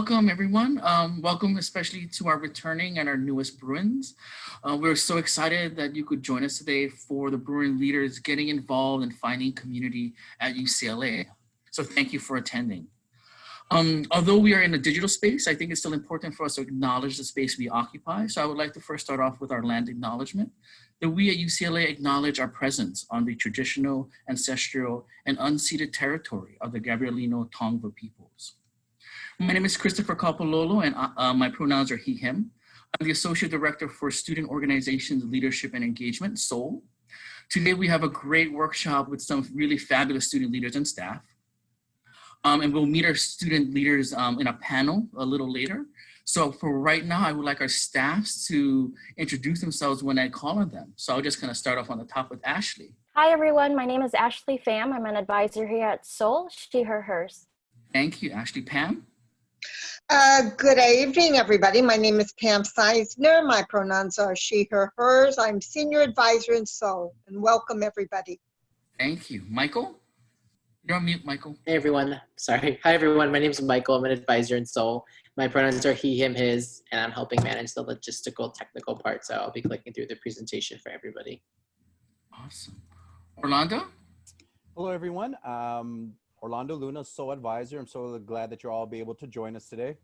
Welcome everyone. Welcome especially to our returning and our newest Bruins. We're so excited that you could join us today for the Bruin Leaders getting involved in finding community at UCLA. So thank you for attending. Although we are in a digital space, I think it's still important for us to acknowledge the space we occupy. So I would like to first start off with our land acknowledgement, that we at UCLA acknowledge our presence on the traditional, ancestral, and unceded territory of the Gabrielino Tongva peoples. My name is Christopher Capololo, and my pronouns are he, him. I'm the Associate Director for Student Organizations, Leadership, and Engagement, SOLE. Today, we have a great workshop with some really fabulous student leaders and staff. And we'll meet our student leaders in a panel a little later. So for right now, I would like our staffs to introduce themselves when I call on them. So I'll just kind of start off on the top with Ashley. Hi, everyone. My name is Ashley Pham. I'm an advisor here at SOLE, she, her, hers. Thank you, Ashley. Pam? Good evening, everybody. My name is Pam Seisner. My pronouns are she, her, hers. I'm Senior Advisor in SOLE, and welcome, everybody. Thank you. Michael? You're on mute, Michael. Hey, everyone. Sorry. Hi, everyone. My name is Michael. I'm an advisor in SOLE. My pronouns are he, him, his, and I'm helping manage the logistical, technical part. So I'll be clicking through the presentation for everybody. Awesome. Orlando? Hello, everyone. Orlando Luna, SOLE advisor. I'm so glad that you'll all be able to join us today.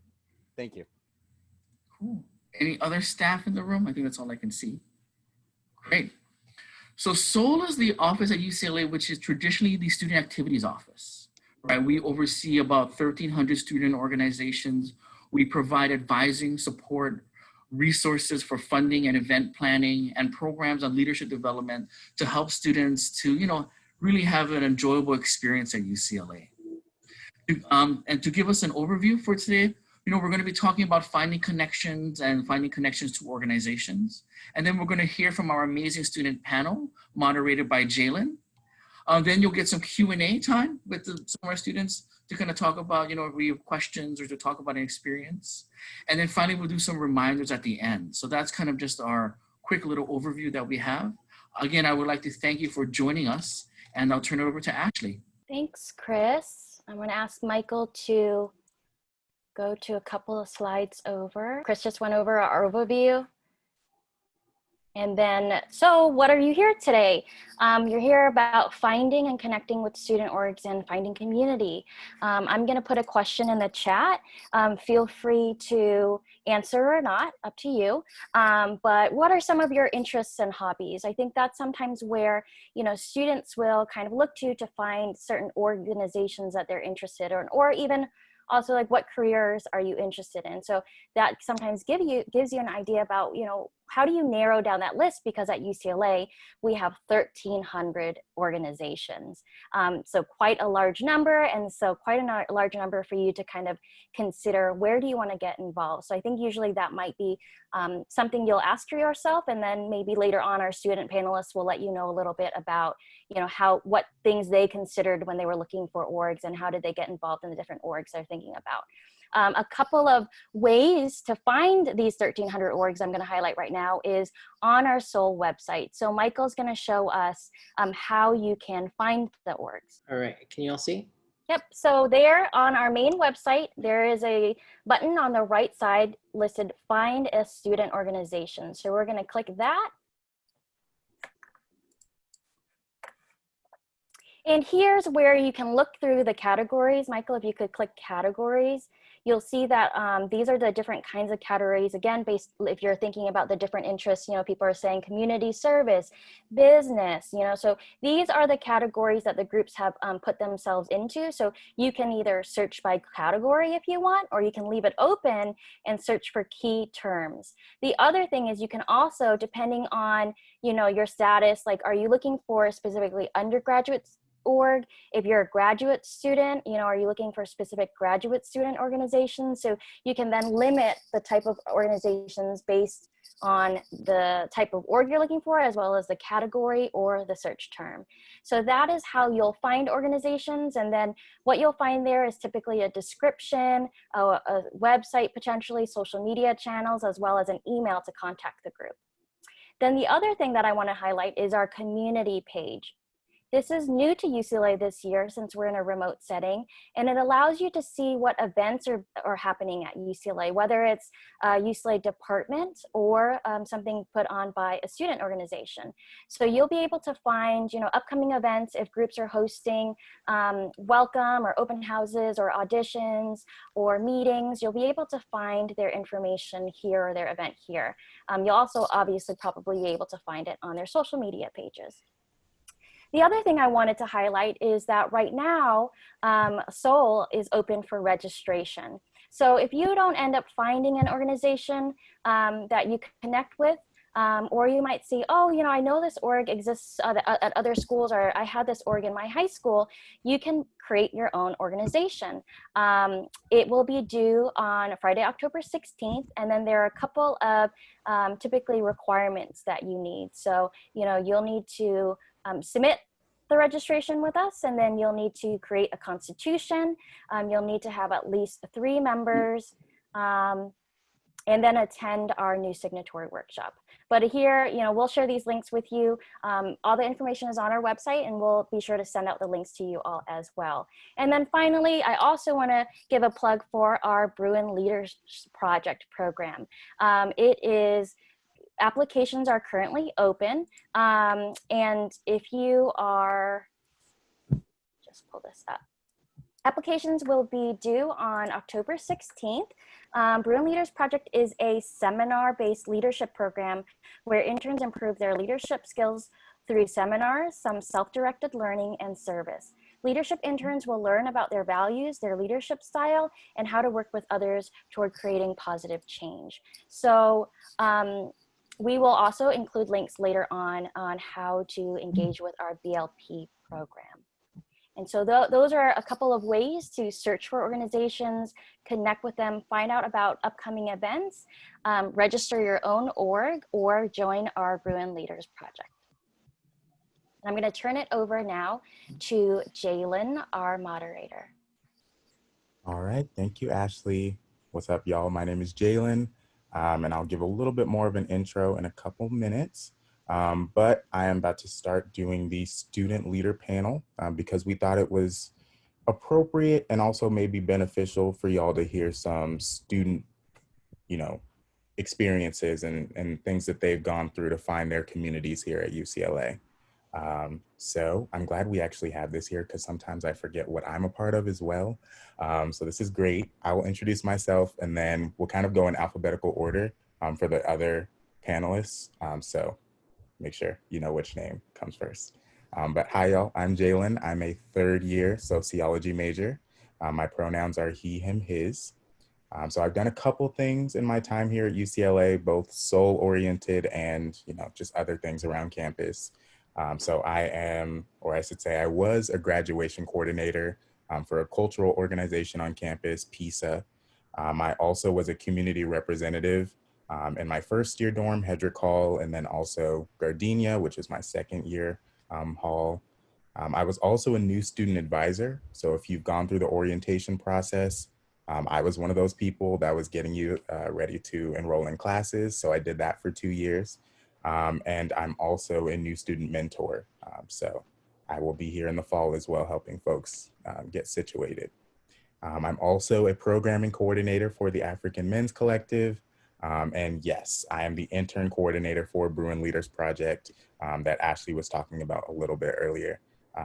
Thank you. Cool. Any other staff in the room? I think that's all I can see. Great. So SOLE is the office at UCLA, which is traditionally the student activities office, right? We oversee about 1,300 student organizations. We provide advising, support, resources for funding and event planning, and programs on leadership development to help students to, really have an enjoyable experience at UCLA. And to give us an overview for today, we're going to be talking about finding connections and finding connections to organizations. And then we're going to hear from our amazing student panel moderated by Jalen. Then you'll get some Q&A time with some of our students to kind of talk about, if we have questions or to talk about an experience. And then finally, we'll do some reminders at the end. So that's kind of just our quick little overview that we have. Again, I would like to thank you for joining us, and I'll turn it over to Ashley. Thanks, Chris. I'm going to ask Michael to go to a couple of slides over. Chris just went over our overview. And then, so what are you here today? You're here about finding and connecting with student orgs and finding community. I'm gonna put a question in the chat. Feel free to answer or not, up to you. But what are some of your interests and hobbies? I think that's sometimes where, students will kind of look to find certain organizations that they're interested in, or even also like what careers are you interested in? So that sometimes gives you an idea about, how do you narrow down that list? Because at UCLA, we have 1,300 organizations. So quite a large number, and so quite a large number for you to kind of consider, where do you want to get involved? So I think usually that might be something you'll ask yourself, and then maybe later on our student panelists will let you know a little bit about, what things they considered when they were looking for orgs and how did they get involved in the different orgs they're thinking about. A couple of ways to find these 1,300 orgs I'm going to highlight right now is on our SOLE website. So Michael's going to show us how you can find the orgs. All right. Can you all see? Yep. So there on our main website, there is a button on the right side listed Find a Student Organization. So we're going to click that. And here's where you can look through the categories. Michael, if you could click categories, you'll see that these are the different kinds of categories. Again, based if you're thinking about the different interests, people are saying community service, business, so these are the categories that the groups have put themselves into. So you can either search by category if you want, or you can leave it open and search for key terms. The other thing is you can also, depending on, your status, like, are you looking for specifically undergraduates org? If you're a graduate student, are you looking for specific graduate student organizations? So you can then limit the type of organizations based on the type of org you're looking for, as well as the category or the search term. So that is how you'll find organizations. And then what you'll find there is typically a description, a website, potentially social media channels, as well as an email to contact the group. Then the other thing that I want to highlight is our community page. This is new to UCLA this year since we're in a remote setting, and it allows you to see what events are happening at UCLA, whether it's a UCLA department or something put on by a student organization. So you'll be able to find, upcoming events if groups are hosting welcome or open houses or auditions or meetings. You'll be able to find their information here or their event here. You'll also obviously probably be able to find it on their social media pages. The other thing I wanted to highlight is that right now, Sole is open for registration. So if you don't end up finding an organization that you connect with, or you might see, oh, I know this org exists at other schools, or I had this org in my high school, you can create your own organization. It will be due on Friday, October 16th, and then there are a couple of typically requirements that you need. So, you'll need to submit the registration with us, and then you'll need to create a constitution. You'll need to have at least 3 members, and then attend our new signatory workshop. But here, we'll share these links with you. All the information is on our website, and we'll be sure to send out the links to you all as well. And then finally, I also want to give a plug for our Bruin Leaders Project program. Applications are currently open, and if you are, just pull this up. Applications will be due on October 16th. Bruin Leaders Project is a seminar-based leadership program where interns improve their leadership skills through seminars, some self-directed learning, and service. Leadership interns will learn about their values, their leadership style, and how to work with others toward creating positive change. So we will also include links later on how to engage with our BLP program. And so those are a couple of ways to search for organizations, connect with them, find out about upcoming events, register your own org, or join our Bruin Leaders Project. I'm going to turn it over now to Jalen, our moderator. All right, thank you, Ashley. What's up, y'all? My name is Jalen, and I'll give a little bit more of an intro in a couple minutes. But I am about to start doing the student leader panel because we thought it was appropriate and also maybe beneficial for y'all to hear some student, experiences and things that they've gone through to find their communities here at UCLA. So I'm glad we actually have this here because sometimes I forget what I'm a part of as well. So this is great. I will introduce myself and then we'll kind of go in alphabetical order for the other panelists. So make sure you know which name comes first. But hi y'all, I'm Jalen. I'm a 3rd year sociology major. My pronouns are he, him, his. So I've done a couple things in my time here at UCLA, both Sole oriented and, just other things around campus. So I am, or I should say I was a graduation coordinator for a cultural organization on campus, PISA. I also was a community representative in my 1st year dorm, Hedrick Hall, and then also Gardenia, which is my 2nd year hall. I was also a new student advisor. So if you've gone through the orientation process, I was one of those people that was getting you ready to enroll in classes. So I did that for 2 years. And I'm also a new student mentor. So I will be here in the fall as well, helping folks get situated. I'm also a programming coordinator for the African Men's Collective. And yes, I am the intern coordinator for Bruin Leaders Project that Ashley was talking about a little bit earlier.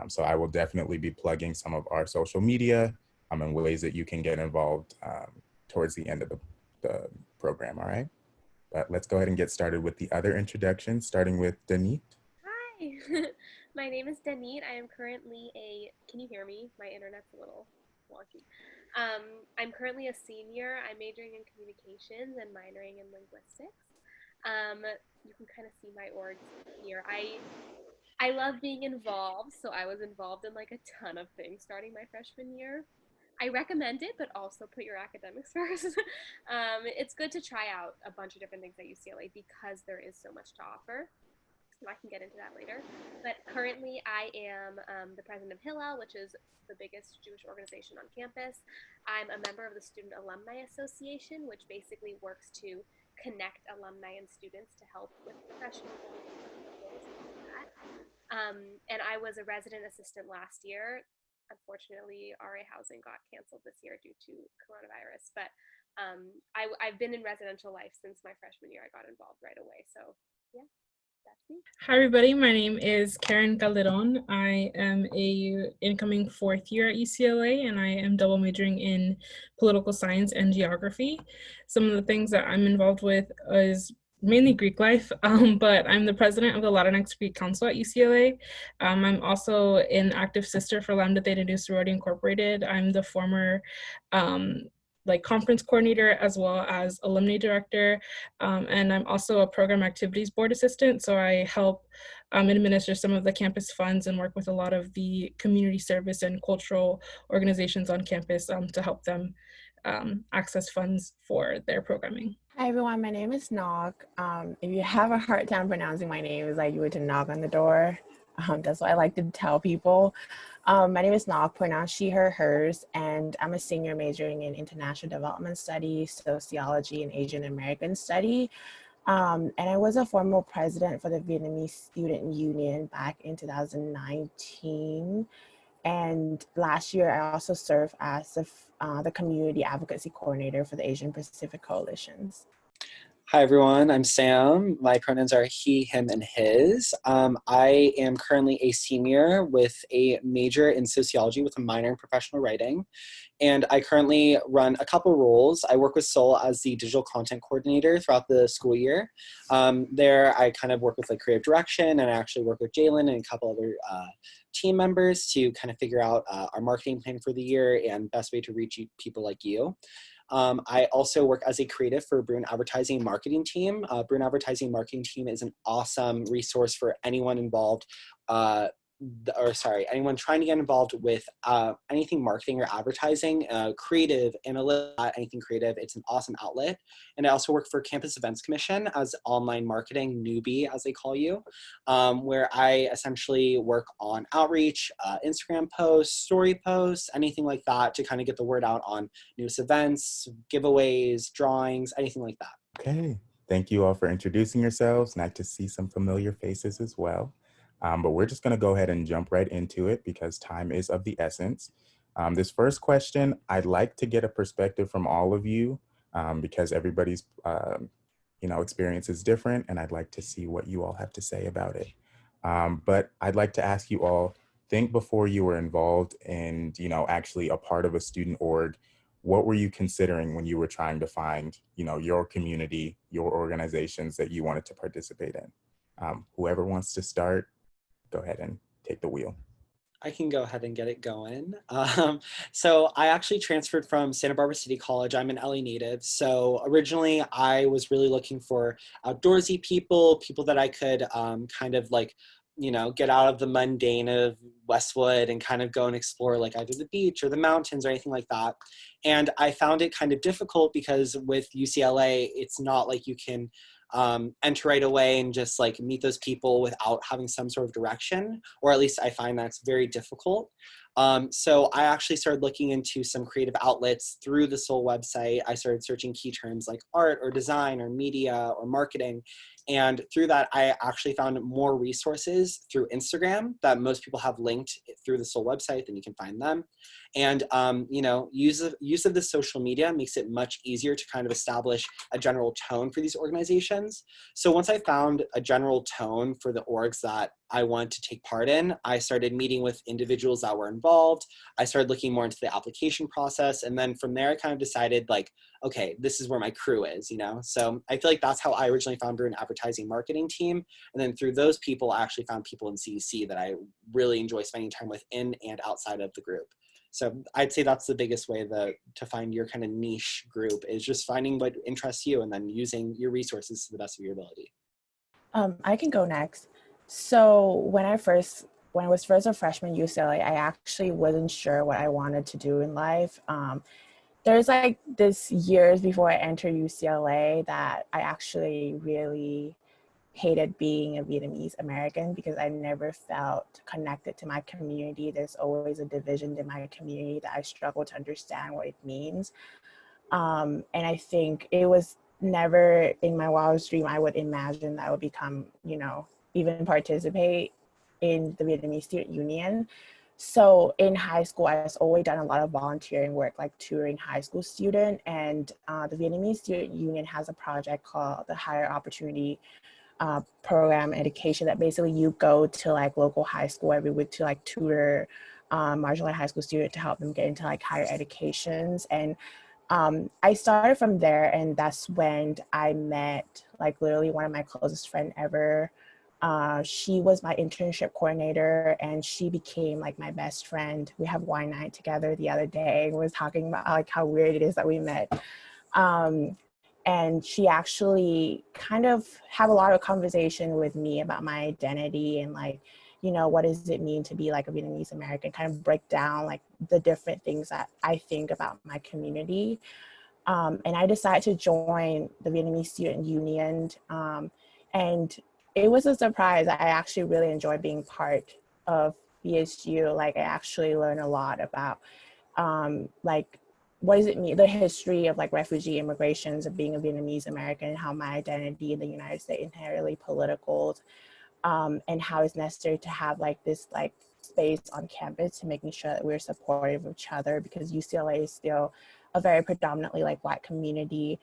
So I will definitely be plugging some of our social media and ways that you can get involved towards the end of the program, all right? But let's go ahead and get started with the other introductions, starting with Danit. Hi, my name is Danit. I am currently can you hear me? My internet's a little wonky. I'm currently a senior. I'm majoring in communications and minoring in linguistics. You can kind of see my org here. I love being involved, so I was involved in like a ton of things starting my freshman year. I recommend it, but also put your academics first. It's good to try out a bunch of different things at UCLA because there is so much to offer. I can get into that later. But currently I am the president of Hillel, which is the biggest Jewish organization on campus. I'm a member of the Student Alumni Association, which basically works to connect alumni and students to help with professional goals and that. And I was a resident assistant last year. Unfortunately, RA housing got canceled this year due to coronavirus, but I've been in residential life since my freshman year. I got involved right away. So yeah, that's me. Hi everybody, my name is Karen Calderon. I am a incoming fourth year at UCLA and I am double majoring in political science and geography. Some of the things that I'm involved with is mainly Greek life, but I'm the president of the Latinx Greek Council at UCLA. I'm also an active sister for Lambda Theta Nu Sorority Incorporated. I'm the former conference coordinator as well as alumni director. And I'm also a program activities board assistant. So I help administer some of the campus funds and work with a lot of the community service and cultural organizations on campus to help them access funds for their programming. Hi everyone, my name is Nog. If you have a hard time pronouncing my name, it's like you were to knock on the door. That's what I like to tell people. My name is Nog, pronounced she, her, hers, and I'm a senior majoring in international development studies, sociology, and Asian American study. And I was a former president for the Vietnamese Student Union back in 2019. And last year, I also served as the community advocacy coordinator for the Asian Pacific Coalitions. Hi everyone, I'm Sam. My pronouns are he, him, and his. I am currently a senior with a major in sociology with a minor in professional writing. And I currently run a couple roles. I work with Sole as the digital content coordinator throughout the school year. There I kind of work with like creative direction, and I actually work with Jalen and a couple other team members to kind of figure out our marketing plan for the year and best way to reach people like you. I also work as a creative for Bruin Advertising Marketing Team. Bruin Advertising Marketing Team is an awesome resource for anyone involved, anyone trying to get involved with anything marketing or advertising, creative, analytics, anything creative. It's an awesome outlet. And I also work for Campus Events Commission as online marketing newbie, as they call you, where I essentially work on outreach, Instagram posts, story posts, anything like that to kind of get the word out on news events, giveaways, drawings, anything like that. Okay, thank you all for introducing yourselves. Nice to see some familiar faces as well. But we're just gonna go ahead and jump right into it because time is of the essence. This first question, I'd like to get a perspective from all of you because everybody's experience is different, and I'd like to see what you all have to say about it. But I'd like to ask you all, think before you were involved and actually a part of a student org, what were you considering when you were trying to find your community, your organizations that you wanted to participate in? Whoever wants to start, go ahead and take the wheel. I can go ahead and get it going. So I actually transferred from Santa Barbara City College. I'm an LA native. So originally I was really looking for outdoorsy people that I could kind of like, get out of the mundane of Westwood and kind of go and explore like either the beach or the mountains or anything like that. And I found it kind of difficult because with UCLA, it's not like you can enter right away and just like meet those people without having some sort of direction, or at least I find that's very difficult. So I actually started looking into some creative outlets through the Soul website. I started searching key terms like art or design or media or marketing. And through that, I actually found more resources through Instagram that most people have linked through the Soul website, then you can find them. And, use of the social media makes it much easier to kind of establish a general tone for these organizations. So once I found a general tone for the orgs that I wanted to take part in, I started meeting with individuals that were involved. I started looking more into the application process. And then from there, I kind of decided like, okay, this is where my crew is, So I feel like that's how I originally found Bruin Advertising Marketing Team. And then through those people, I actually found people in CEC that I really enjoy spending time with in and outside of the group. So I'd say that's the biggest way to find your kind of niche group is just finding what interests you and then using your resources to the best of your ability. I can go next. So when I was first a freshman at UCLA, I actually wasn't sure what I wanted to do in life. There's like this years before I entered UCLA that I actually really hated being a Vietnamese American because I never felt connected to my community. There's always a division in my community that I struggle to understand what it means. And I think it was never in my wildest dream I would imagine that I would become, even participate in the Vietnamese Student Union. So in high school, I've always done a lot of volunteering work, like tutoring high school student. And the Vietnamese Student Union has a project called the Higher Opportunity Program Education, that basically you go to like local high school every week to like tutor marginalized high school student to help them get into like higher educations. And I started from there, and that's when I met like literally one of my closest friend ever. She was my internship coordinator, and she became like my best friend. We have wine night together the other day, and we was talking about like how weird it is that we met. Um, and she actually kind of have a lot of conversation with me about my identity and like, you know, what does it mean to be like a Vietnamese American, kind of break down like the different things that I think about my community. And I decided to join the Vietnamese Student Union. And it was a surprise. I actually really enjoyed being part of VSU. Like I actually learned a lot about like what does it mean, the history of like refugee immigrations, of being a Vietnamese American, and how my identity in the United States inherently political, and how it's necessary to have like this like space on campus to making sure that we're supportive of each other, because UCLA is still a very predominantly like Black community,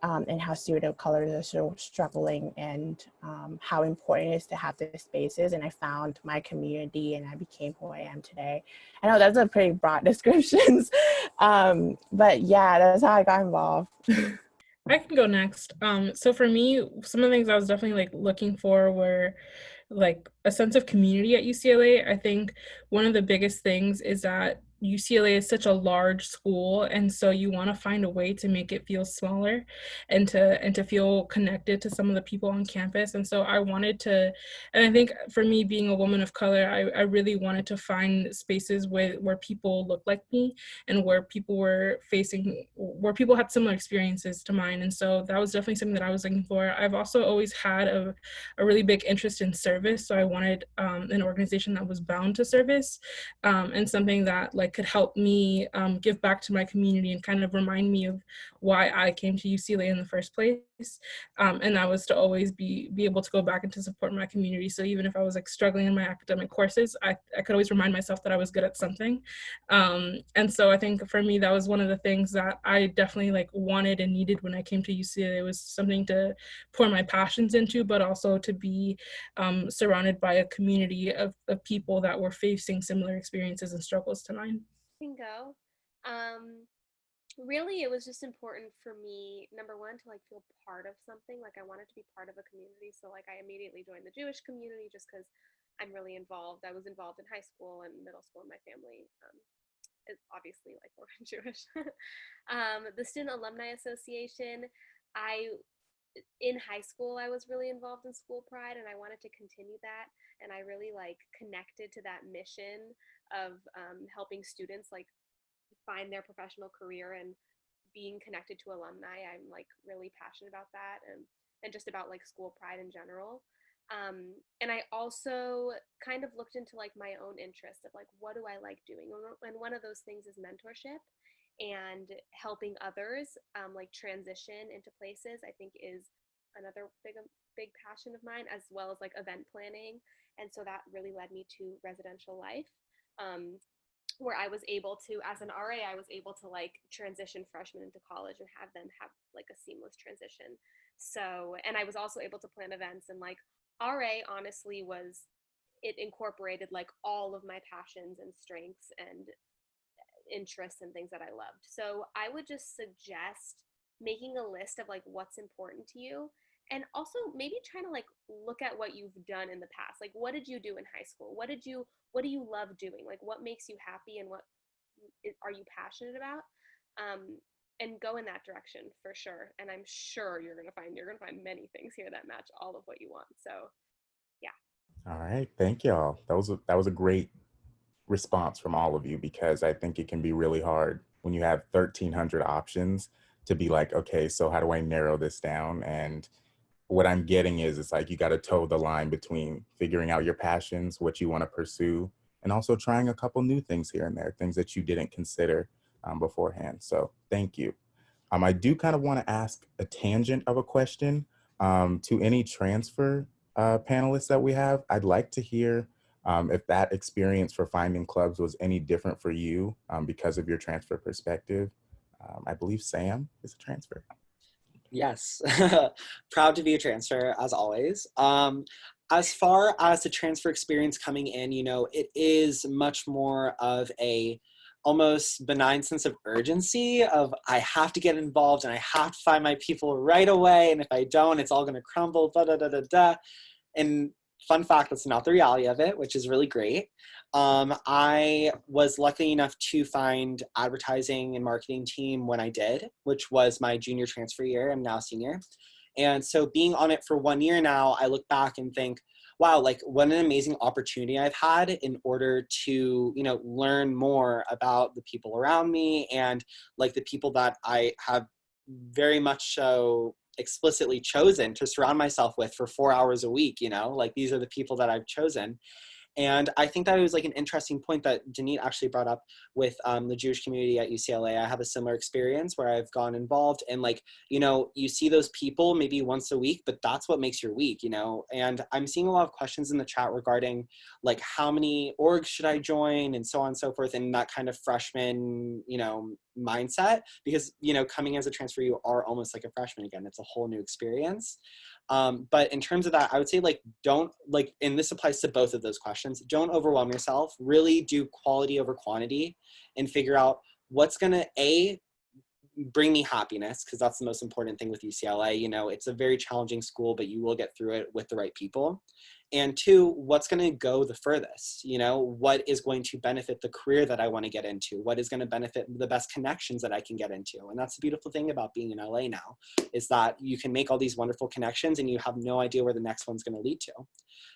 and how students of color are still struggling, and how important it is to have these spaces. And I found my community, and I became who I am today. I know that's a pretty broad description, but yeah, that's how I got involved. I can go next. So for me, some of the things I was definitely like looking for were like a sense of community at UCLA. I think one of the biggest things is that UCLA is such a large school, and so you want to find a way to make it feel smaller and to feel connected to some of the people on campus. And so I wanted to, and I think for me being a woman of color, I really wanted to find spaces where people look like me, and where people were facing, where people had similar experiences to mine. And so that was definitely something that I was looking for. I've also always had a really big interest in service. So I wanted an organization that was bound to service, and something that like could help me give back to my community and kind of remind me of why I came to UCLA in the first place. And that was to always be able to go back and to support my community. So even if I was like struggling in my academic courses, I could always remind myself that I was good at something. And so I think for me, that was one of the things that I definitely like wanted and needed when I came to UCLA. It was something to pour my passions into, but also to be surrounded by a community of people that were facing similar experiences and struggles to mine. Can go. Really, it was just important for me, number one, to like feel part of something. Like I wanted to be part of a community, so like I immediately joined the Jewish community just because I'm really involved. I was involved in high school and middle school in my family. Is obviously like we're Jewish. The Student Alumni Association, I in high school I was really involved in school pride, and I wanted to continue that, and I really like connected to that mission of helping students like find their professional career and being connected to alumni. I'm like really passionate about that, and just about like school pride in general. And I also kind of looked into like my own interest of like what do I like doing, and one of those things is mentorship and helping others like transition into places. I think is another big passion of mine, as well as like event planning. And so that really led me to residential life, where I was able to, as an RA, I was able to like transition freshmen into college and have them have like a seamless transition. So, and I was also able to plan events, and like RA honestly was, it incorporated like all of my passions and strengths and interests and things that I loved. So I would just suggest making a list of like what's important to you, and also maybe trying to like look at what you've done in the past. Like what did you do in high school? What do you love doing? Like what makes you happy, and what are you passionate about? And go in that direction for sure. And I'm sure you're gonna find many things here that match all of what you want. So yeah. All right, thank y'all. That was a great response from all of you, because I think it can be really hard when you have 1,300 options to be like, okay, so how do I narrow this down? And what I'm getting is it's like you got to toe the line between figuring out your passions, what you want to pursue, and also trying a couple new things here and there, things that you didn't consider beforehand. So thank you. I do kind of want to ask a tangent of a question to any transfer panelists that we have. I'd like to hear If that experience for finding clubs was any different for you because of your transfer perspective, I believe Sam is a transfer. Yes, proud to be a transfer as always. As far as the transfer experience coming in, you know, it is much more of a almost benign sense of urgency of I have to get involved and I have to find my people right away. And if I don't, it's all going to crumble, da da da da da. And fun fact, that's not the reality of it, which is really great. I was lucky enough to find advertising and marketing team when I did, which was my junior transfer year. I'm now senior. And so being on it for 1 year now, I look back and think, wow, like what an amazing opportunity I've had in order to, you know, learn more about the people around me and like the people that I have very much so explicitly chosen to surround myself with for 4 hours a week, you know, like these are the people that I've chosen. And I think that it was like an interesting point that Denise actually brought up with the Jewish community at UCLA. I have a similar experience where I've gone involved and like, you know, you see those people maybe once a week, but that's what makes your week, you know? And I'm seeing a lot of questions in the chat regarding like how many orgs should I join and so on and so forth, and that kind of freshman, you know, mindset, because, you know, coming as a transfer, you are almost like a freshman again. It's a whole new experience. But in terms of that, I would say like, don't like, and this applies to both of those questions, don't overwhelm yourself, really do quality over quantity and figure out what's gonna bring me happiness, because that's the most important thing with UCLA. You know, it's a very challenging school, but you will get through it with the right people. And two, what's going to go the furthest? You know, what is going to benefit the career that I want to get into? What is going to benefit the best connections that I can get into? And that's the beautiful thing about being in LA now, is that you can make all these wonderful connections and you have no idea where the next one's going to lead to.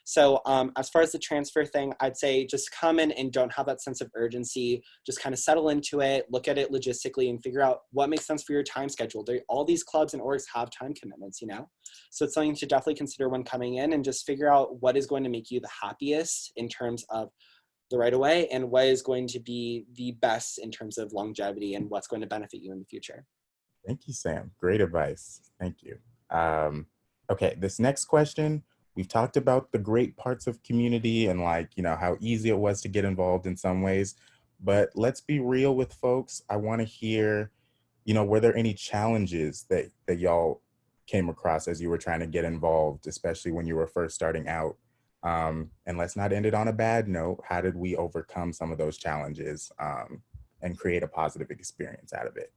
So as far as the transfer thing, I'd say just come in and don't have that sense of urgency. Just kind of settle into it, look at it logistically and figure out what makes sense for your time schedule. All these clubs and orgs have time commitments, you know? So it's something to definitely consider when coming in, and just figure out what is going to make you the happiest in terms of the right away and what is going to be the best in terms of longevity and what's going to benefit you in the future. Thank you, Sam. Great advice. Thank you. Okay, this next question, we've talked about the great parts of community and like, you know, how easy it was to get involved in some ways, but let's be real with folks. I want to hear, you know, were there any challenges that y'all came across as you were trying to get involved, especially when you were first starting out? And let's not end it on a bad note. How did we overcome some of those challenges and create a positive experience out of it?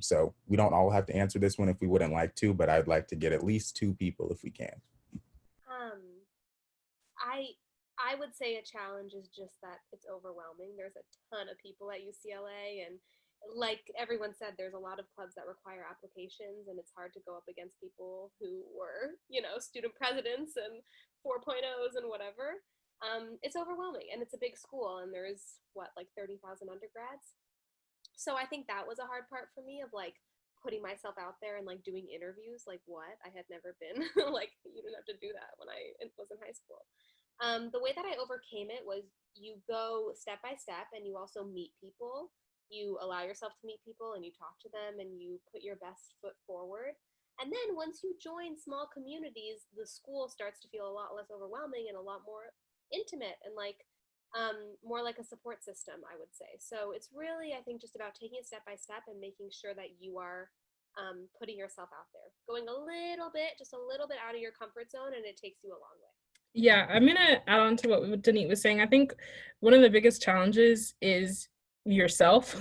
So we don't all have to answer this one if we wouldn't like to, but I'd like to get at least 2 people if we can. I would say a challenge is just that it's overwhelming. There's a ton of people at UCLA, and like everyone said, there's a lot of clubs that require applications, and it's hard to go up against people who were, you know, student presidents and 4.0s and whatever. It's overwhelming, and it's a big school, and there's what, like 30,000 undergrads. So I think that was a hard part for me, of like putting myself out there and like doing interviews. Like, what? I had never been like, you didn't have to do that when I was in high school. The way that I overcame it was you go step by step, and you also meet people. You allow yourself to meet people and you talk to them and you put your best foot forward. And then once you join small communities, the school starts to feel a lot less overwhelming and a lot more intimate and like more like a support system, I would say. So it's really, I think, just about taking it step by step and making sure that you are putting yourself out there, going a little bit, just a little bit out of your comfort zone, and it takes you a long way. Yeah, I'm gonna add on to what Denise was saying. I think one of the biggest challenges is yourself,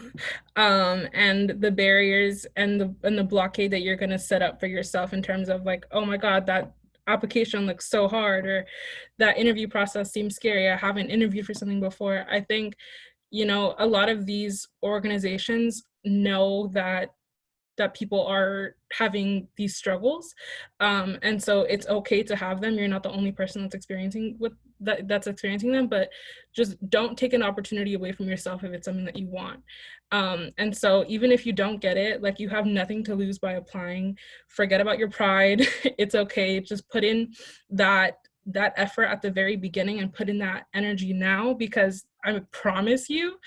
and the barriers and the blockade that you're gonna set up for yourself in terms of like, oh my God, that application looks so hard, or that interview process seems scary. I haven't interviewed for something before. I think, you know, a lot of these organizations know that people are having these struggles, and so it's okay to have them. You're not the only person that's experiencing them, but just don't take an opportunity away from yourself if it's something that you want. And so even if you don't get it, like, you have nothing to lose by applying. Forget about your pride. It's okay. Just put in that effort at the very beginning and put in that energy now, because I promise you,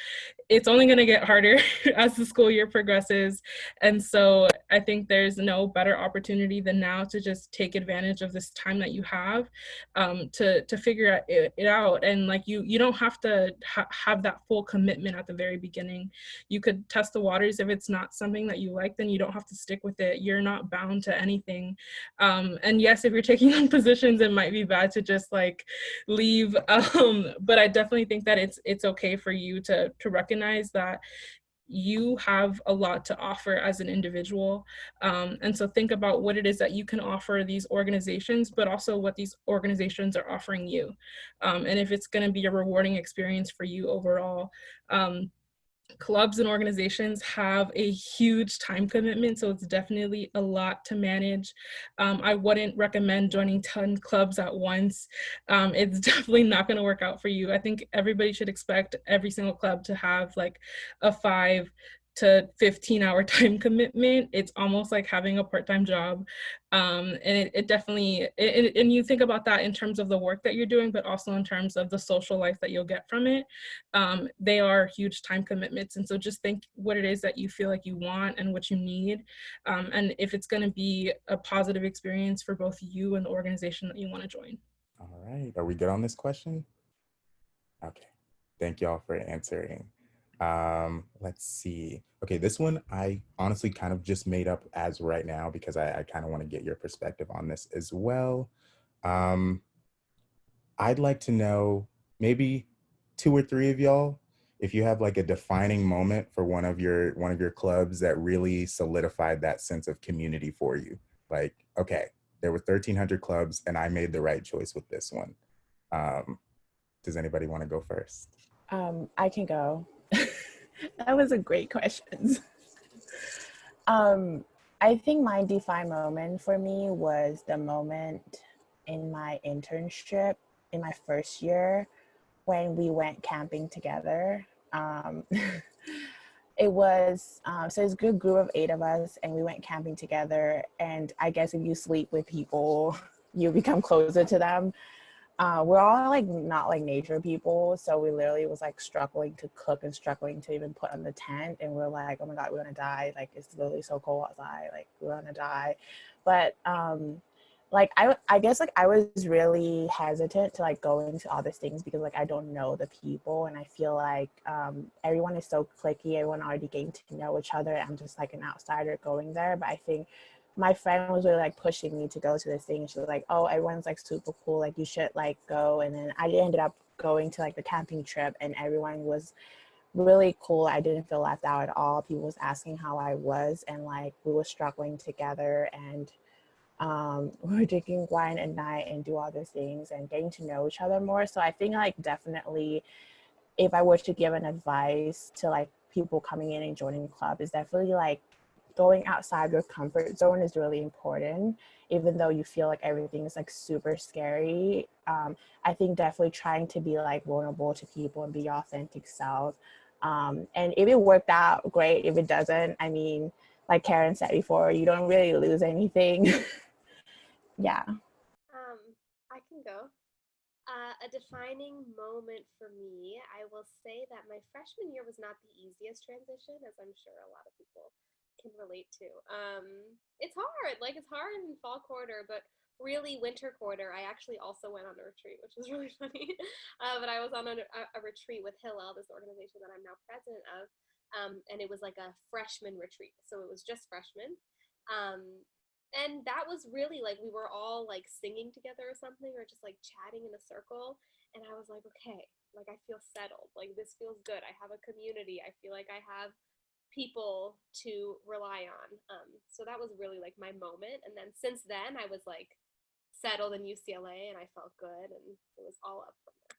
it's only going to get harder as the school year progresses. And so I think there's no better opportunity than now to just take advantage of this time that you have, to figure it out. And like you don't have to have that full commitment at the very beginning. You could test the waters. If it's not something that you like, then you don't have to stick with it. You're not bound to anything. And yes, if you're taking on positions, it might be bad to just like leave. But I definitely think that it's okay for you to recognize that you have a lot to offer as an individual. And so think about what it is that you can offer these organizations, but also what these organizations are offering you. And if it's going to be a rewarding experience for you overall. Clubs and organizations have a huge time commitment, so it's definitely a lot to manage. I wouldn't recommend joining 10 clubs at once. It's definitely not going to work out for you. I think everybody should expect every single club to have like a 5 to 15-hour time commitment. It's almost like having a part-time job. And it definitely, and you think about that in terms of the work that you're doing, but also in terms of the social life that you'll get from it. They are huge time commitments. And so just think what it is that you feel like you want and what you need. And if it's going to be a positive experience for both you and the organization that you want to join. All right, are we good on this question? Okay, thank y'all for answering. Let's see. Okay, this one I honestly kind of just made up as right now because I kind of want to get your perspective on this as well. I'd like to know, maybe 2 or 3 of y'all, if you have like a defining moment for one of your clubs that really solidified that sense of community for you. Like, okay, there were 1,300 clubs and I made the right choice with this one. Does anybody want to go first? I can go. That was a great question. I think my defining moment for me was the moment in my internship in my first year when we went camping together. It was, so it's a good group of 8 of us and we went camping together. And I guess if you sleep with people, you become closer to them. We're all like not like nature people, so we literally was like struggling to cook and struggling to even put on the tent, and we're like, oh my god, we're gonna die, like it's literally so cold outside, like we're gonna die. But like I guess like I was really hesitant to like go into all these things because like I don't know the people, and I feel like everyone is so cliquey, everyone already getting to know each other. I'm just like an outsider going there. But I think my friend was really like pushing me to go to this thing. She was like, oh, everyone's like super cool, like you should like go. And then I ended up going to like the camping trip, and everyone was really cool. I didn't feel left out at all. People was asking how I was, and like we were struggling together, and we were drinking wine at night and do all these things and getting to know each other more. So I think like definitely if I were to give an advice to like people coming in and joining the club, is definitely like going outside your comfort zone is really important. Even though you feel like everything is like super scary, I think definitely trying to be like vulnerable to people and be your authentic self. And if it worked out, great. If it doesn't, I mean, like Karen said before, you don't really lose anything. Yeah. I can go. A defining moment for me, I will say that my freshman year was not the easiest transition, as I'm sure a lot of people can relate to. It's hard, like it's hard in fall quarter, but really winter quarter, I actually also went on a retreat, which was really funny. But I was on a retreat with Hillel, this organization that I'm now president of, and it was like a freshman retreat, so it was just freshmen. And that was really like we were all like singing together or something, or just like chatting in a circle. And I was like, okay, like I feel settled. Like this feels good. I have a community. I feel like I have people to rely on. So that was really like my moment. And then since then, I was like settled in UCLA, and I felt good, and it was all up from there.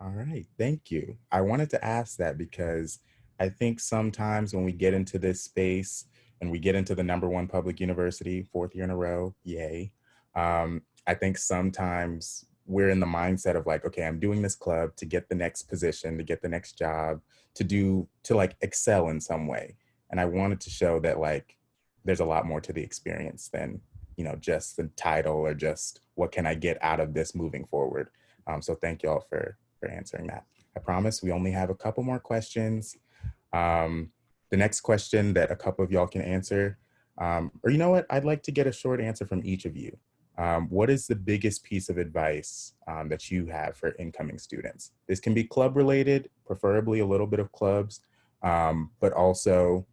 All right, thank you. I wanted to ask that because I think sometimes when we get into this space and we get into the #1 public university, 4th year in a row, yay. I think sometimes we're in the mindset of like, okay, I'm doing this club to get the next position, to get the next job, to like excel in some way. And I wanted to show that like, there's a lot more to the experience than, just the title or just what can I get out of this moving forward. So thank y'all for answering that. I promise we only have a couple more questions. The next question that a couple of y'all can answer, or you know what, I'd like to get a short answer from each of you. What is the biggest piece of advice that you have for incoming students? This can be club related, preferably a little bit of clubs, but also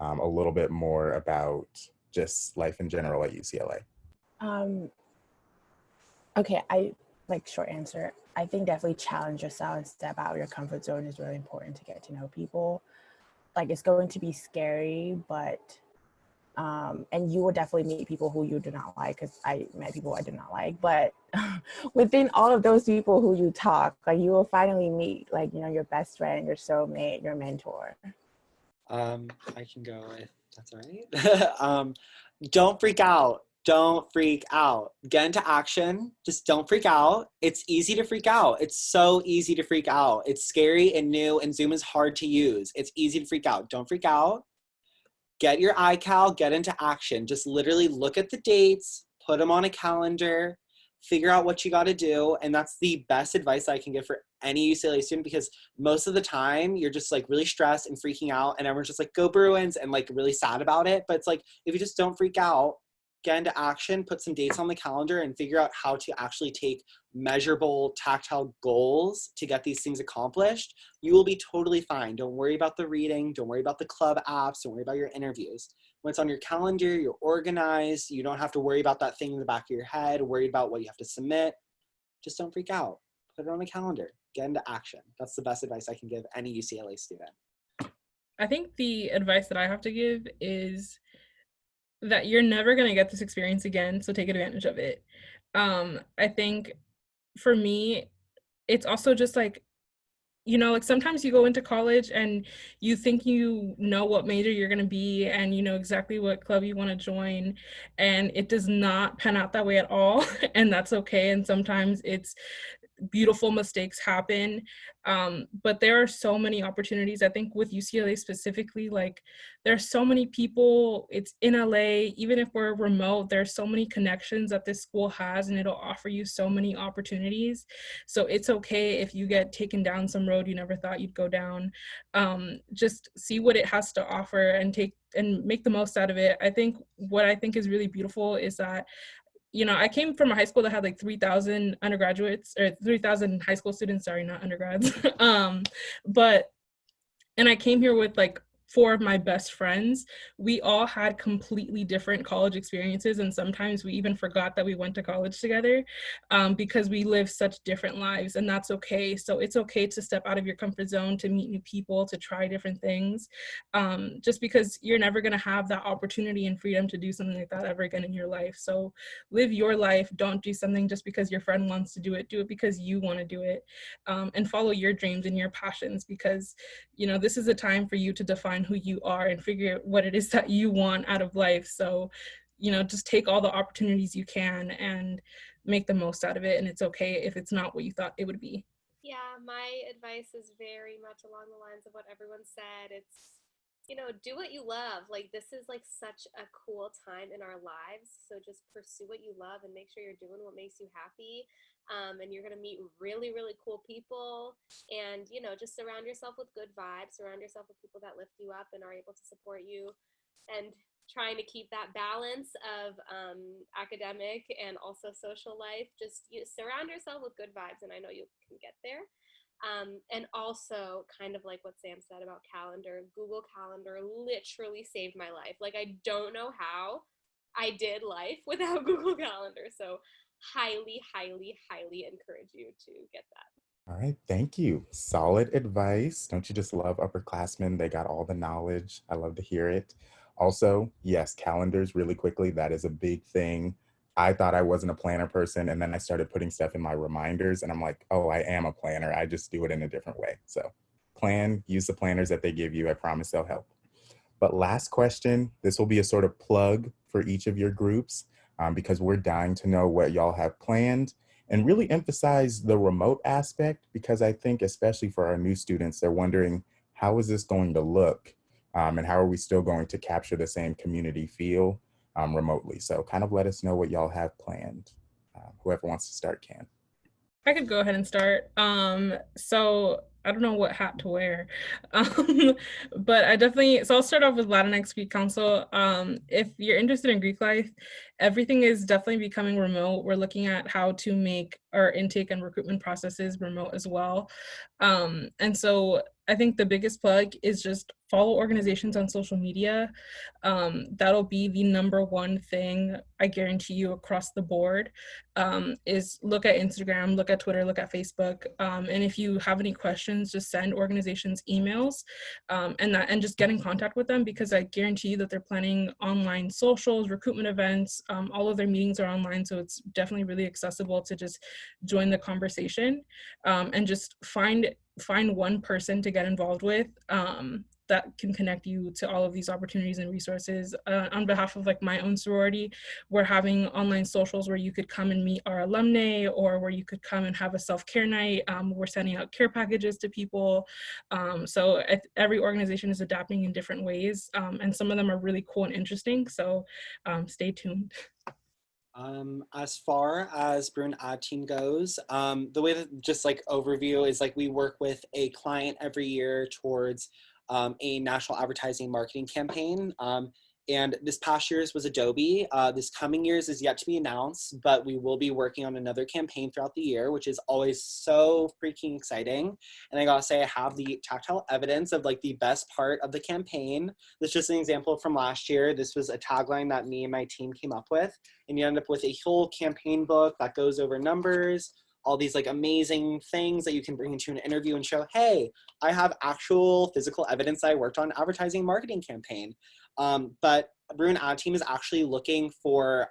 a little bit more about just life in general at UCLA. Okay, I like short answer. I think definitely challenge yourself and step out of your comfort zone is really important to get to know people. Like it's going to be scary, but and you will definitely meet people who you do not like, because I met people I did not like, but within all of those people who you talk, like you will finally meet like, you know, your best friend, your soulmate, your mentor. I can go if that's all right. Don't freak out. Don't freak out. Get into action. Just don't freak out. It's easy to freak out. It's so easy to freak out. It's scary and new, and Zoom is hard to use. It's easy to freak out. Don't freak out. Get your iCal, get into action. Just literally look at the dates, put them on a calendar, figure out what you got to do. And that's the best advice I can give for any UCLA student, because most of the time you're just like really stressed and freaking out, and everyone's just like, go Bruins, and like really sad about it. But it's like, if you just don't freak out, get into action, put some dates on the calendar, and figure out how to actually take measurable, tactile goals to get these things accomplished, you will be totally fine. Don't worry about the reading. Don't worry about the club apps. Don't worry about your interviews. When it's on your calendar, you're organized. You don't have to worry about that thing in the back of your head, worried about what you have to submit. Just don't freak out. Put it on the calendar. Get into action. That's the best advice I can give any UCLA student. I think the advice that I have to give is that you're never going to get this experience again, so take advantage of it. I think for me, it's also just like, you know, like sometimes you go into college and you think you know what major you're going to be and you know exactly what club you want to join, and it does not pan out that way at all. And that's okay. And sometimes it's beautiful mistakes happen, but there are so many opportunities. I think with UCLA specifically, like there's so many people. It's in LA. Even if we're remote, there's so many connections that this school has, and it'll offer you so many opportunities. So it's okay if you get taken down some road you never thought you'd go down. Just see what it has to offer and make the most out of it. I think what I think is really beautiful is that, you know, I came from a high school that had like 3,000 undergraduates, or 3,000 high school students, sorry, not undergrads. And I came here with like 4 of my best friends. We all had completely different college experiences, and sometimes we even forgot that we went to college together, because we live such different lives, and that's okay. So it's okay to step out of your comfort zone, to meet new people, to try different things, just because you're never going to have that opportunity and freedom to do something like that ever again in your life. So live your life. Don't do something just because your friend wants to do it. Do it because you want to do it, and follow your dreams and your passions, because, you know, this is a time for you to define who you are and figure out what it is that you want out of life. So, you know, just take all the opportunities you can and make the most out of it. And it's okay if it's not what you thought it would be. Yeah, my advice is very much along the lines of what everyone said. It's, you know, do what you love. Like, this is like such a cool time in our lives. So just pursue what you love and make sure you're doing what makes you happy. And you're going to meet really, really cool people. And, you know, just surround yourself with good vibes, surround yourself with people that lift you up and are able to support you. And trying to keep that balance of academic and also social life. Just surround yourself with good vibes, and I know you can get there. And also, kind of like what Sam said about calendar, Google Calendar literally saved my life. Like, I don't know how I did life without Google Calendar. So highly, highly, highly encourage you to get that. All right, thank you. Solid advice. Don't you just love upperclassmen? They got all the knowledge. I love to hear it. Also, yes, calendars really quickly. That is a big thing. I thought I wasn't a planner person, and then I started putting stuff in my reminders, and I'm like, oh, I am a planner. I just do it in a different way. So plan, use the planners that they give you. I promise they'll help. But last question, this will be a sort of plug for each of your groups, because we're dying to know what y'all have planned, and really emphasize the remote aspect, because I think especially for our new students, they're wondering, how is this going to look? And how are we still going to capture the same community feel remotely? So kind of let us know what y'all have planned. Whoever wants to start can. I could go ahead and start. So I don't know what hat to wear, um, but so I'll start off with Latinx Greek Council. If you're interested in Greek life, everything is definitely becoming remote. We're looking at how to make our intake and recruitment processes remote as well. And so I think the biggest plug is just follow organizations on social media. That'll be the number one thing I guarantee you across the board. Is look at Instagram, look at Twitter, look at Facebook, and if you have any questions, just send organizations emails, and just get in contact with them, because I guarantee you that they're planning online socials, recruitment events. All of their meetings are online, so it's definitely really accessible to just join the conversation, and just find one person to get involved with, that can connect you to all of these opportunities and resources. On behalf of like my own sorority, we're having online socials where you could come and meet our alumni, or where you could come and have a self-care night. We're sending out care packages to people. So every organization is adapting in different ways, and some of them are really cool and interesting. So stay tuned. As far as Bruin Ad Team goes, the way that just like overview is like we work with a client every year towards a national advertising marketing campaign. And this past year's was Adobe. This coming year's is yet to be announced, but we will be working on another campaign throughout the year, which is always so freaking exciting. And I gotta say, I have the tactile evidence of like the best part of the campaign. This is just an example from last year. This was a tagline that me and my team came up with. And you end up with a whole campaign book that goes over numbers, all these like amazing things that you can bring into an interview and show, hey, I have actual physical evidence I worked on advertising marketing campaign. But Bruin Ad Team is actually looking for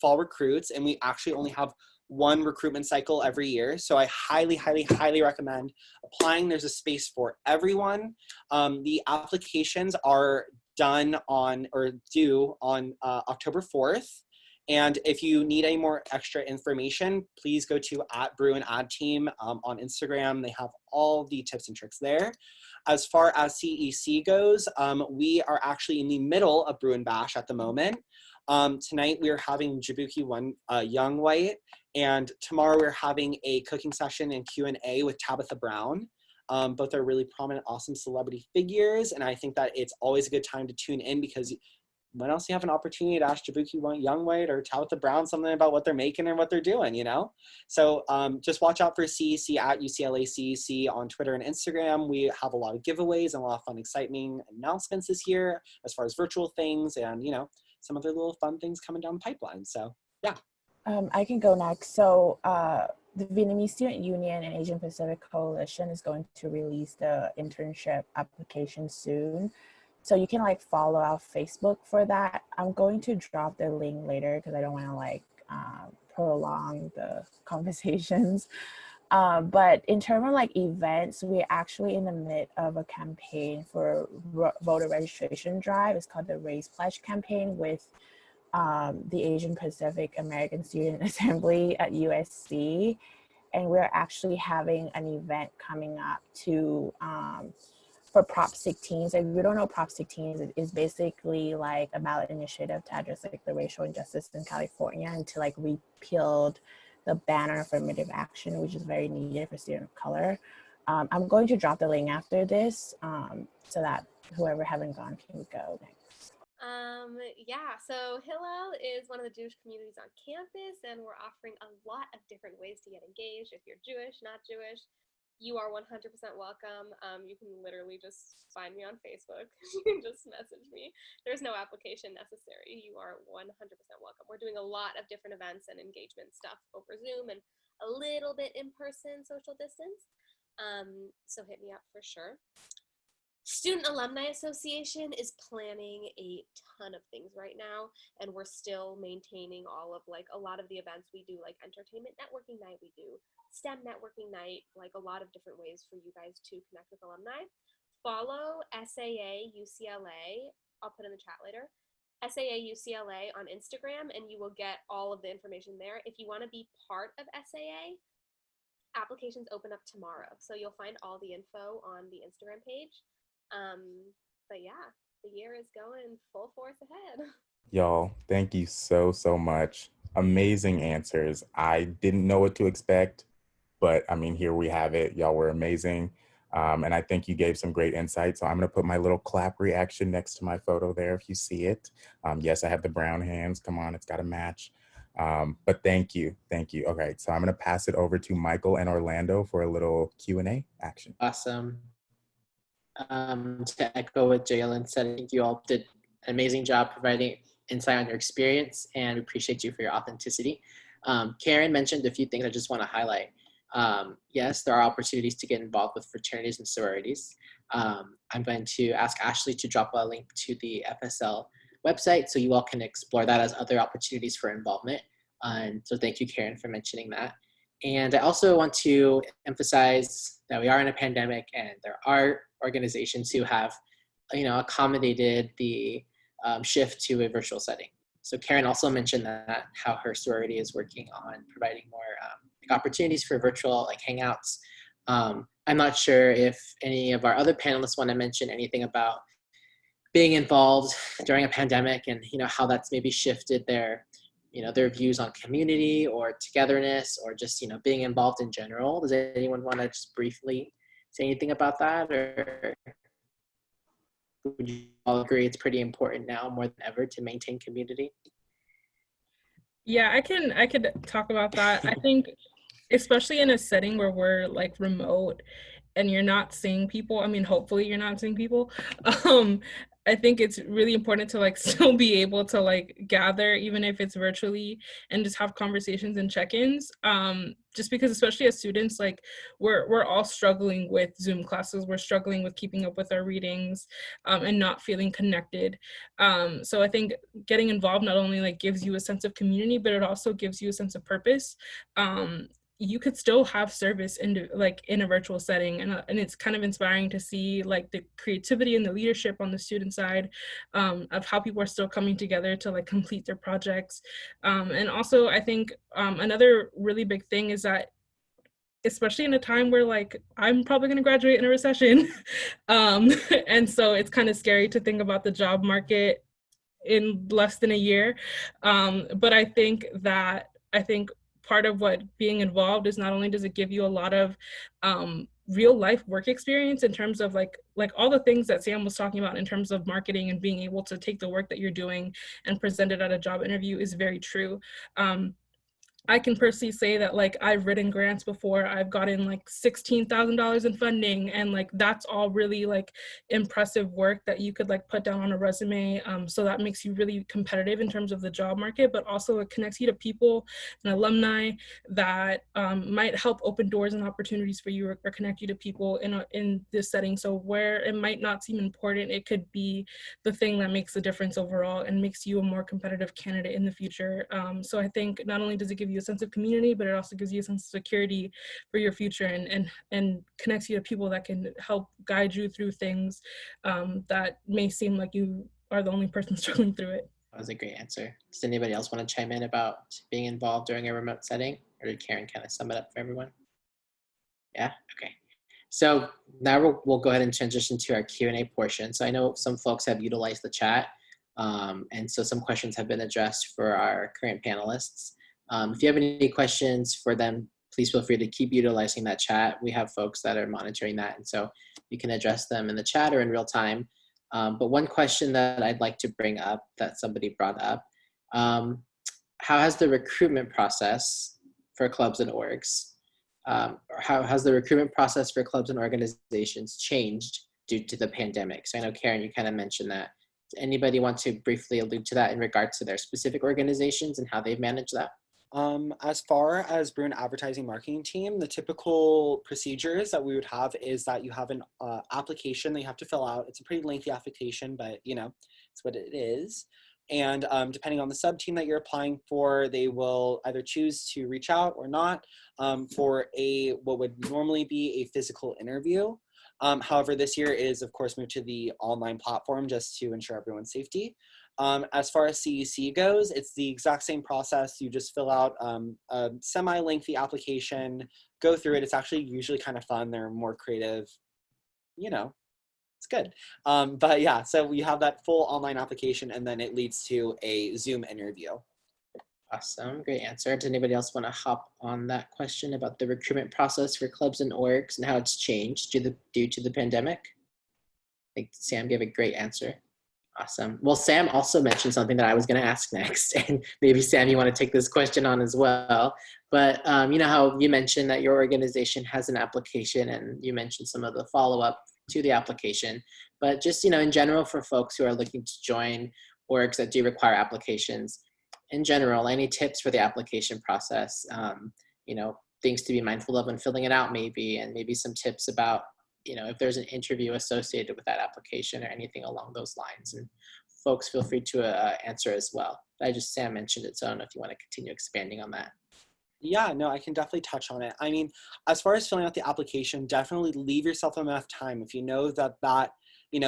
fall recruits, and we actually only have one recruitment cycle every year. So I highly, highly, highly recommend applying. There's a space for everyone. The applications are done on or due on October 4th. And if you need any more extra information, please go to @Bruin Ad Team on Instagram. They have all the tips and tricks there. As far as CEC goes, we are actually in the middle of Bruin Bash at the moment. Tonight we are having Jabuki One Young White, and tomorrow we're having a cooking session and Q&A with Tabitha Brown. Both are really prominent, awesome celebrity figures, and I think that it's always a good time to tune in, because when else you have an opportunity to ask Jabuki Young White or Tabitha Brown something about what they're making and what they're doing, you know? So just watch out for CEC at UCLA CEC on Twitter and Instagram. We have a lot of giveaways and a lot of fun, exciting announcements this year as far as virtual things and, you know, some other little fun things coming down the pipeline. So, yeah. I can go next. So the Vietnamese Student Union and Asian Pacific Coalition is going to release the internship application soon. So you can like follow our Facebook for that. I'm going to drop the link later because I don't want to like prolong the conversations. But in terms of like events, we're actually in the midst of a campaign for voter registration drive. It's called the Race Pledge campaign with the Asian Pacific American Student Assembly at USC. And we're actually having an event coming up to for Prop 16. So if you don't know, Prop 16 is basically like a ballot initiative to address like the racial injustice in California and to like repeal the ban on affirmative action, which is very needed for students of color. I'm going to drop the link after this so that whoever haven't gone can go next. Yeah, so Hillel is one of the Jewish communities on campus, and we're offering a lot of different ways to get engaged. If you're Jewish, not Jewish, you are 100% welcome. You can literally just find me on Facebook. You can just message me. There's no application necessary. You are 100% welcome. We're doing a lot of different events and engagement stuff over Zoom and a little bit in person social distance. So hit me up for sure. Student Alumni Association is planning a ton of things right now, and we're still maintaining all of like a lot of the events we do, like entertainment networking night, we do STEM networking night, like a lot of different ways for you guys to connect with alumni. Follow SAA UCLA, I'll put in the chat later, SAA UCLA on Instagram, and you will get all of the information there. If you want to be part of SAA, applications open up tomorrow, so you'll find all the info on the Instagram page. But yeah, the year is going full force ahead. Y'all, thank you so, so much. Amazing answers. I didn't know what to expect. but I mean, here we have it. Y'all were amazing. And I think you gave some great insight. So I'm going to put my little clap reaction next to my photo there if you see it. Yes, I have the brown hands. Come on, it's got to match. But thank you. Thank you. Okay, so I'm going to pass it over to Michael and Orlando for a little Q&A action. Awesome. To echo what Jalen said, I think you all did an amazing job providing insight on your experience, and we appreciate you for your authenticity. Karen mentioned a few things I just want to highlight. Yes, there are opportunities to get involved with fraternities and sororities. I'm going to ask Ashley to drop a link to the FSL website so you all can explore that as other opportunities for involvement. And so thank you, Karen, for mentioning that. And I also want to emphasize that we are in a pandemic, and there are organizations who have, accommodated the shift to a virtual setting. So Karen also mentioned that how her sorority is working on providing more opportunities for virtual hangouts. I'm not sure if any of our other panelists want to mention anything about being involved during a pandemic and how that's maybe shifted their views on community or togetherness or just being involved in general. Does anyone want to just briefly say anything about that, or would you all agree it's pretty important now more than ever to maintain community? Yeah, I could talk about that. I think especially in a setting where we're remote and you're not seeing people, I mean, hopefully you're not seeing people. I think it's really important to still be able to gather, even if it's virtually, and just have conversations and check-ins. Just because, especially as students, we're all struggling with Zoom classes. We're struggling with keeping up with our readings and not feeling connected. So I think getting involved not only gives you a sense of community, but it also gives you a sense of purpose. You could still have service in a virtual setting, and it's kind of inspiring to see the creativity and the leadership on the student side of how people are still coming together to complete their projects. And also I think another really big thing is that, especially in a time where I'm probably going to graduate in a recession, and so it's kind of scary to think about the job market in less than a year. But I think part of what being involved is, not only does it give you a lot of real life work experience in terms of all the things that Sam was talking about in terms of marketing and being able to take the work that you're doing and present it at a job interview is very true. I can personally say that I've written grants before. I've gotten $16,000 in funding, and that's all really impressive work that you could put down on a resume. So that makes you really competitive in terms of the job market, but also it connects you to people and alumni that might help open doors and opportunities for you, or connect you to people in this setting. So where it might not seem important, it could be the thing that makes a difference overall and makes you a more competitive candidate in the future. So I think not only does it give you a sense of community, but it also gives you a sense of security for your future, and connects you to people that can help guide you through things that may seem like you are the only person struggling through it. That was a great answer. Does anybody else want to chime in about being involved during a remote setting, or did Karen kind of sum it up for everyone? Yeah, okay. So now we'll go ahead and transition to our Q&A portion. So I know some folks have utilized the chat, and so some questions have been addressed for our current panelists. If you have any questions for them, please feel free to keep utilizing that chat. We have folks that are monitoring that, and so you can address them in the chat or in real time. But one question that I'd like to bring up that somebody brought up, how has the recruitment process for clubs and orgs, or how has the recruitment process for clubs and organizations changed due to the pandemic? So I know, Karen, you kind of mentioned that. Does anybody want to briefly allude to that in regards to their specific organizations and how they've managed that? As far as Bruin advertising marketing team, the typical procedures that we would have is that you have an application that you have to fill out. It's a pretty lengthy application, but it's what it is. And depending on the sub team that you're applying for, they will either choose to reach out or not for what would normally be a physical interview. However, this year is, of course, moved to the online platform just to ensure everyone's safety. As far as CEC goes, it's the exact same process. You just fill out a semi-lengthy application, go through it. It's actually usually kind of fun. They're more creative, it's good. But yeah, so we have that full online application, and then it leads to a Zoom interview. Awesome, great answer. Does anybody else want to hop on that question about the recruitment process for clubs and orgs and how it's changed due to the pandemic? I think Sam gave a great answer. Awesome. Well, Sam also mentioned something that I was going to ask next, and maybe Sam, you want to take this question on as well. But you know how you mentioned that your organization has an application, and you mentioned some of the follow-up to the application. But just in general, for folks who are looking to join orgs that do require applications, in general, any tips for the application process? Things to be mindful of when filling it out, maybe, and maybe some tips about if there's an interview associated with that application or anything along those lines. And folks, feel free to answer as well. Sam mentioned it, so I don't know if you want to continue expanding on that. Yeah, no, I can definitely touch on it. I mean, as far as filling out the application, definitely leave yourself enough time. If you know that,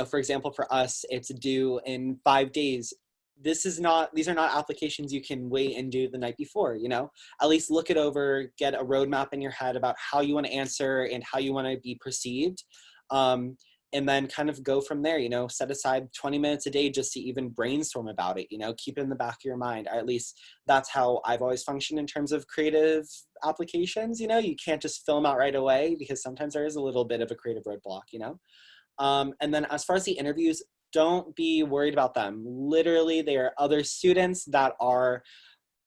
for example, for us, it's due in 5 days. These are not applications you can wait and do the night before, at least look it over, get a roadmap in your head about how you want to answer and how you want to be perceived. And then kind of go from there, set aside 20 minutes a day just to even brainstorm about it, keep it in the back of your mind. Or at least that's how I've always functioned in terms of creative applications. You can't just fill them out right away because sometimes there is a little bit of a creative roadblock, And then as far as the interviews, don't be worried about them. Literally, there are other students that are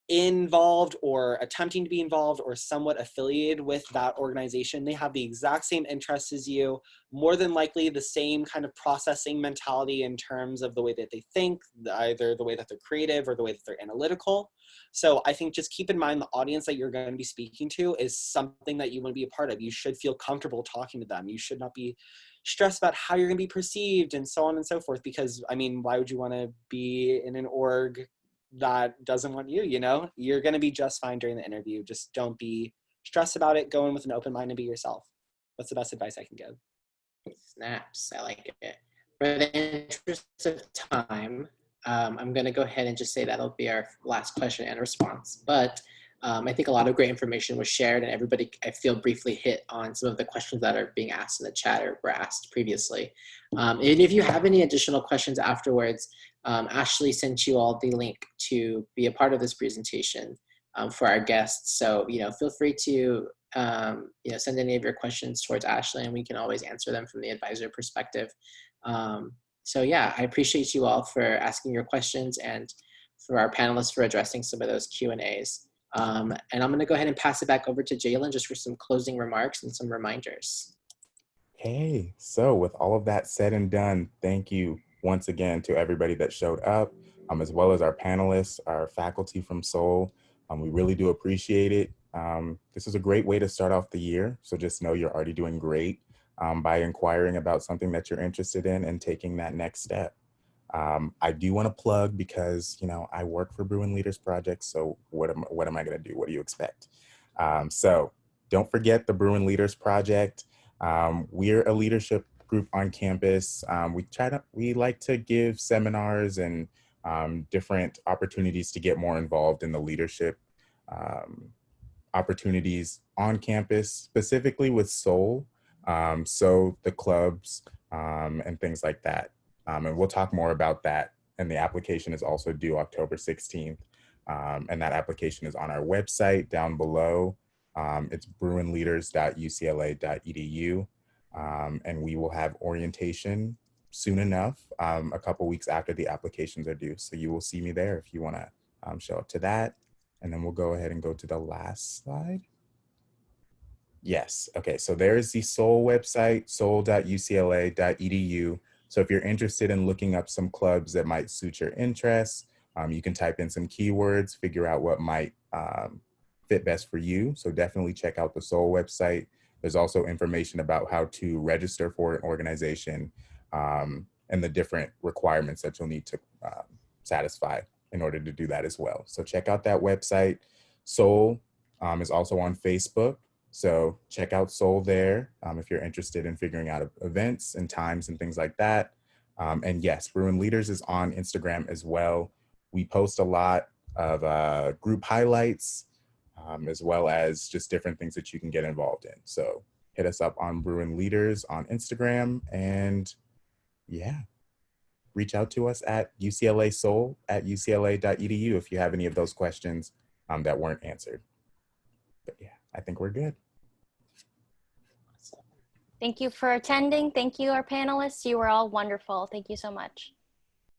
involved or attempting to be involved or somewhat affiliated with that organization. They have the exact same interests as you, more than likely the same kind of processing mentality in terms of the way that they think, either the way that they're creative or the way that they're analytical. So I think just keep in mind the audience that you're going to be speaking to is something that you want to be a part of. You should feel comfortable talking to them. You should not be stressed about how you're going to be perceived and so on and so forth, because why would you want to be in an org that doesn't want you? You're going to be just fine during the interview. Just don't be stressed about it. Go in with an open mind and be yourself. What's the best advice I can give? Snaps, I like it. For the interest of time, I'm going to go ahead and just say that'll be our last question and response. But I think a lot of great information was shared, and everybody, I feel, briefly hit on some of the questions that are being asked in the chat or were asked previously. And if you have any additional questions afterwards, Ashley sent you all the link to be a part of this presentation for our guests. So, feel free to send any of your questions towards Ashley, and we can always answer them from the advisor perspective. So yeah, I appreciate you all for asking your questions and for our panelists for addressing some of those Q&As. And I'm going to go ahead and pass it back over to Jalen just for some closing remarks and some reminders. Okay, so with all of that said and done, thank you once again to everybody that showed up, as well as our panelists, our faculty from Sole. We really do appreciate it. This is a great way to start off the year, so just know you're already doing great by inquiring about something that you're interested in and taking that next step. I do want to plug because, I work for Bruin Leaders Project, so what am I going to do? What do you expect? So don't forget the Bruin Leaders Project. We're a leadership group on campus. We like to give seminars and different opportunities to get more involved in the leadership opportunities on campus, specifically with Sole, so the clubs and things like that. And we'll talk more about that. And the application is also due October 16th. And that application is on our website down below. It's bruinleaders.ucla.edu. And we will have orientation soon enough, a couple weeks after the applications are due. So you will see me there if you want to show up to that. And then we'll go ahead and go to the last slide. Yes, okay, so there's the Sole website, sole.ucla.edu. So if you're interested in looking up some clubs that might suit your interests, you can type in some keywords, figure out what might fit best for you. So definitely check out the Sole website. There's also information about how to register for an organization and the different requirements that you'll need to satisfy in order to do that as well. So check out that website. Sole is also on Facebook. So check out Sole there if you're interested in figuring out events and times and things like that. And yes, Bruin Leaders is on Instagram as well. We post a lot of group highlights as well as just different things that you can get involved in. So hit us up on Bruin Leaders on Instagram, and yeah, reach out to us at UCLA Sole at ucla.edu if you have any of those questions. that weren't answered. But yeah, I think we're good. Thank you for attending. Thank you, our panelists. You were all wonderful. Thank you so much.